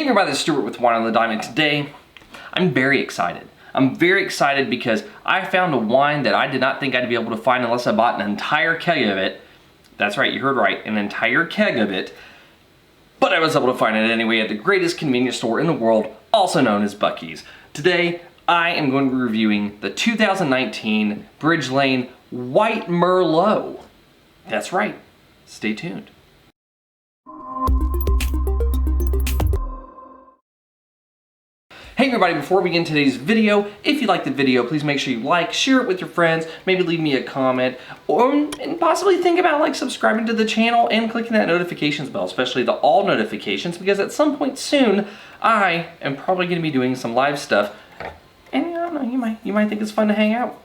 Hey everybody, it's Stuart with Wine on the Diamond. Today, I'm very excited. I'm very excited because I found a wine that I did not think I'd be able to find unless I bought an entire keg of it. That's right, you heard right, an entire keg of it. But I was able to find it anyway at the greatest convenience store in the world, also known as Buc-ee's. Today, I am going to be reviewing the 2019 Bridge Lane White Merlot. That's right, stay tuned. Hey everybody, before we begin today's video, if you like the video, please make sure you like, share it with your friends, maybe leave me a comment, and possibly think about subscribing to the channel and clicking that notifications bell, especially the all notifications, because at some point soon, I am probably going to be doing some live stuff, and I don't know, you might think it's fun to hang out,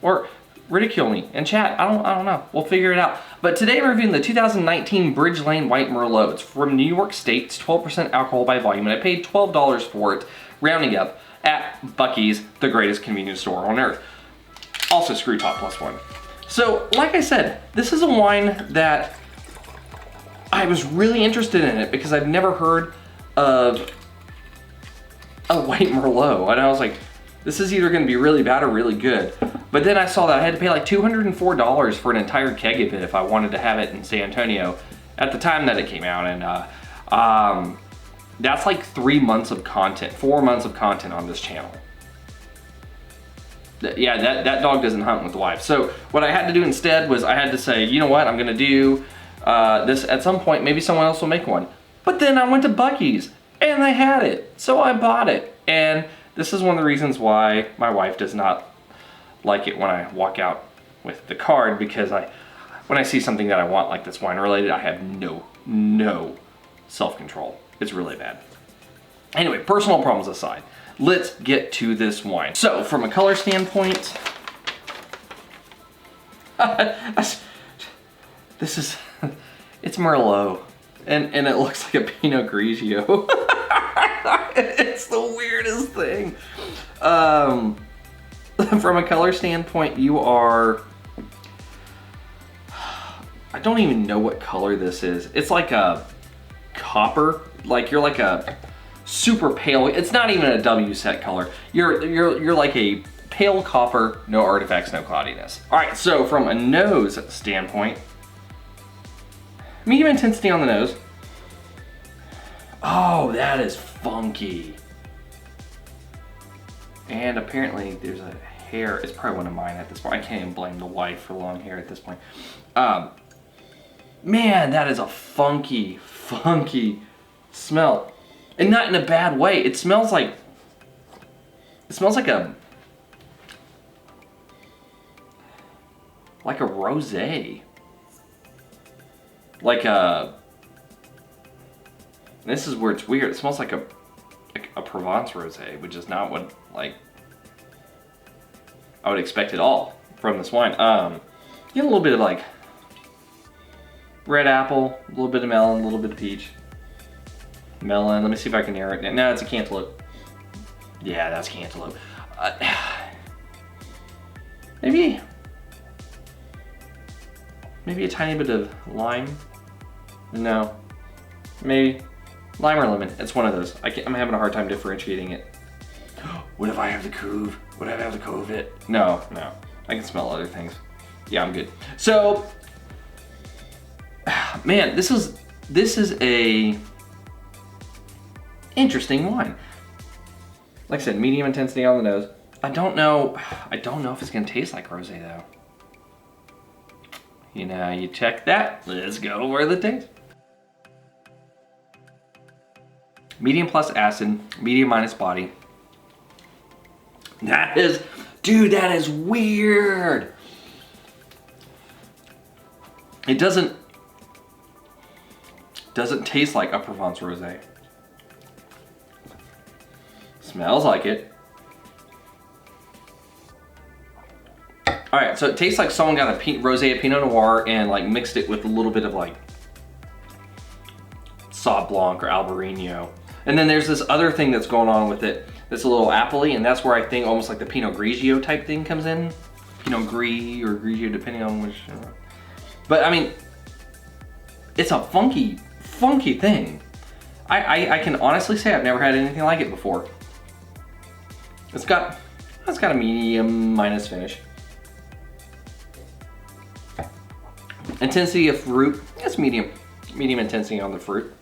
or ridicule me and chat. I don't know. We'll figure it out. But today I'm reviewing the 2019 Bridge Lane White Merlot. It's from New York State. It's 12% alcohol by volume, and I paid $12 for it, rounding up, at Buc-ee's, the greatest convenience store on earth. Also screw top plus one. So, like I said, this is a wine that I was really interested in it because I've never heard of a white Merlot. And I was like, this is either gonna be really bad or really good. But then I saw that I had to pay like $204 for an entire keg of it if I wanted to have it in San Antonio at the time that it came out. And that's like 3 months of content, 4 months of content on this channel. Yeah, that dog doesn't hunt with the wife. So what I had to do instead was I had to say, you know what, I'm gonna do this at some point, maybe someone else will make one. But then I went to Buc-ee's and they had it, so I bought it. And this is one of the reasons why my wife does not like it when I walk out with the card, because when I see something that I want like this wine related, I have no self-control. It's really bad. Anyway, personal problems aside, let's get to this wine. So, from a color standpoint, it's Merlot, and it looks like a Pinot Grigio. It's the weirdest thing. From a color standpoint, you are, I don't even know what color this is. It's like a copper, like you're like a super pale, it's not even a W set color. You're like a pale copper, no artifacts, no cloudiness. All right, so from a nose standpoint, medium intensity on the nose. Oh, that is funky. And apparently there's a hair, it's probably one of mine at this point. I can't even blame the wife for long hair at this point. Man, that is a funky smell. And not in a bad way. It smells like a rosé. This is where it's weird. It smells like a Provence rosé, which is not what I would expect at all from this wine. You get a little bit of red apple, a little bit of melon, a little bit of peach. Melon, let me see if I can narrow it. No, it's a cantaloupe. Yeah, that's cantaloupe. Maybe a tiny bit of lime. No, maybe lime or lemon. It's one of those. I'm having a hard time differentiating it. What if I have the couve? Would I have the cove it? No. I can smell other things. Yeah, I'm good. So, man, this is a interesting wine. Like I said, medium intensity on the nose. I don't know if it's gonna taste like rosé though. You know, you check that. Let's go over the taste. Medium plus acid, medium minus body. That is weird. It doesn't taste like a Provence rosé. Smells like it. All right, so it tastes like someone got a rosé, a Pinot Noir, and mixed it with a little bit of Sauv Blanc or Albarino. And then there's this other thing that's going on with it that's a little appley, and that's where I think almost like the Pinot Grigio type thing comes in. Pinot Gris or Grigio, depending on which. But I mean, it's a funky thing. I can honestly say I've never had anything like it before. It's got a medium minus finish. Intensity of fruit, it's medium intensity on the fruit.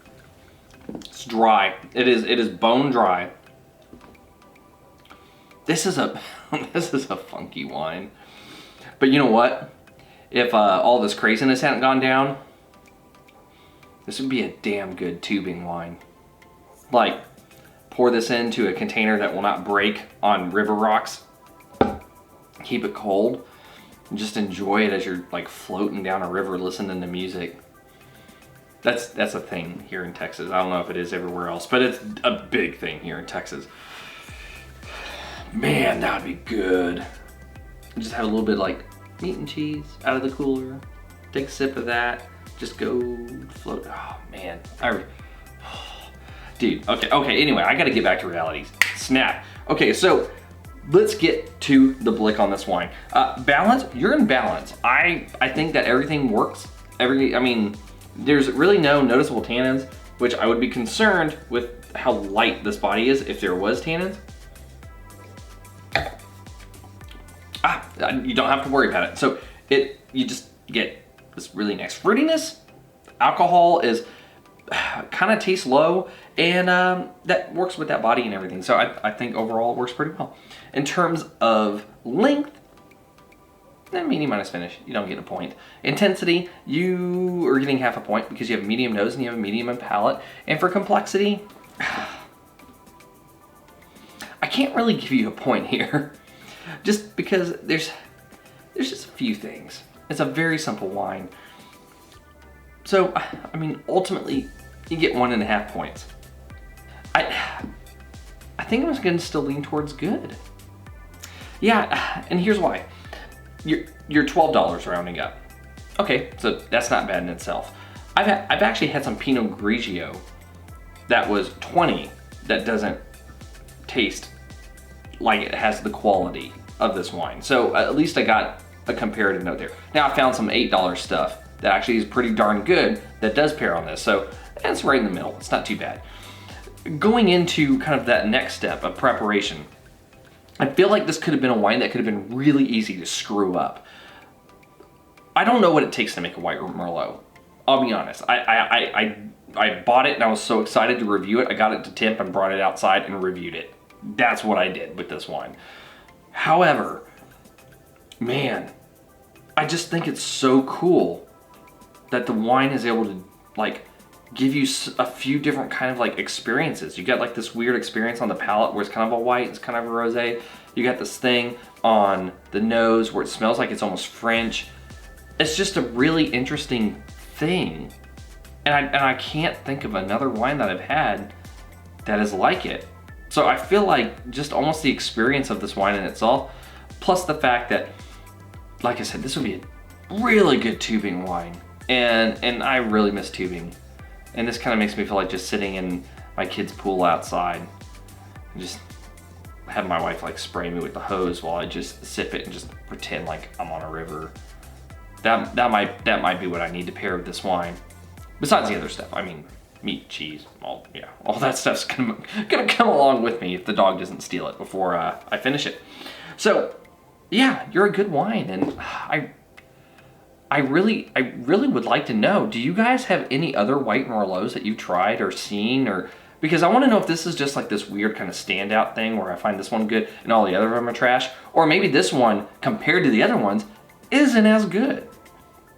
It's dry. It is bone dry. This is a funky wine. But you know what? If all this craziness hadn't gone down, this would be a damn good tubing wine. Like, pour this into a container that will not break on river rocks. Keep it cold. And just enjoy it as you're like floating down a river listening to music. That's a thing here in Texas. I don't know if it is everywhere else, but it's a big thing here in Texas. Man, that would be good. Just have a little bit like meat and cheese out of the cooler. Take a sip of that. Just go float. Oh man, dude. Okay. Anyway, I got to get back to realities. Snap. Okay, so let's get to the blick on this wine. Balance. You're in balance. I think that everything works. I mean, there's really no noticeable tannins, which I would be concerned with how light this body is if there was tannins. You don't have to worry about it. So you just get this really nice fruitiness. Alcohol is kind of tastes low, and that works with that body and everything. So I think overall it works pretty well. In terms of length, medium minus finish, you don't get a point. Intensity, you are getting half a point because you have a medium nose and you have a medium in palate. And for complexity, I can't really give you a point here, just because there's just a few things. It's a very simple wine. So, I mean, ultimately, you get 1.5 points. I think I'm going to still lean towards good. Yeah, and here's why. You're $12 rounding up. Okay, so that's not bad in itself. I've actually had some Pinot Grigio that was 20 that doesn't taste like it has the quality of this wine. So at least I got a comparative note there. Now I found some $8 stuff that actually is pretty darn good that does pair on this. So it's right in the middle. It's not too bad. Going into kind of that next step of preparation, I feel like this could have been a wine that could have been really easy to screw up. I don't know what it takes to make a white Merlot. I'll be honest. I bought it and I was so excited to review it. I got it to temp and brought it outside and reviewed it. That's what I did with this wine. However, man, I just think it's so cool that the wine is able to like give you a few different kind of like experiences. You got like this weird experience on the palate where it's kind of a white, it's kind of a rosé. You got this thing on the nose where it smells like it's almost French. It's just a really interesting thing. And I can't think of another wine that I've had that is like it. So I feel like just almost the experience of this wine in itself, plus the fact that, like I said, this would be a really good tubing wine. And I really miss tubing. And this kind of makes me feel like just sitting in my kid's pool outside and just have my wife like spray me with the hose while I just sip it and just pretend like I'm on a river. That might be what I need to pair with this wine. Besides the other stuff, I mean, meat, cheese, all that stuff's gonna come along with me if the dog doesn't steal it before I finish it. So, yeah, you're a good wine, and I really would like to know, do you guys have any other white Merlots that you've tried or seen, or because I want to know if this is just like this weird kind of standout thing where I find this one good and all the other of them are trash, or maybe this one compared to the other ones isn't as good.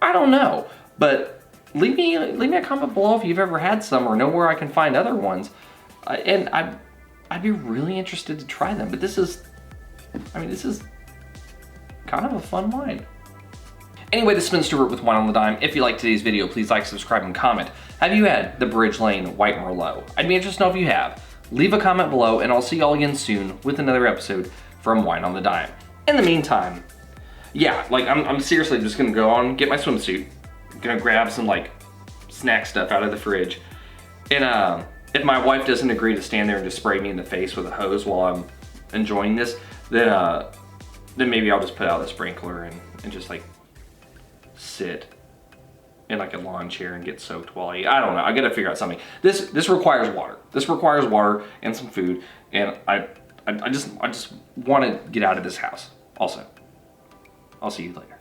I don't know, but leave me a comment below if you've ever had some or know where I can find other ones, and I'd be really interested to try them. But this is kind of a fun wine. Anyway, this has been Stuart with Wine on the Dime. If you liked today's video, please like, subscribe, and comment. Have you had the Bridge Lane White Merlot? I'd be interested to know if you have. Leave a comment below, and I'll see y'all again soon with another episode from Wine on the Dime. In the meantime, yeah, like I'm seriously just gonna go on, get my swimsuit, gonna grab some like snack stuff out of the fridge, and if my wife doesn't agree to stand there and just spray me in the face with a hose while I'm enjoying this, then maybe I'll just put out the sprinkler and just like sit in like a lawn chair and get soaked while I eat. I don't know. I gotta figure out something. This requires water. This requires water and some food, and I just want to get out of this house. Also, I'll see you later.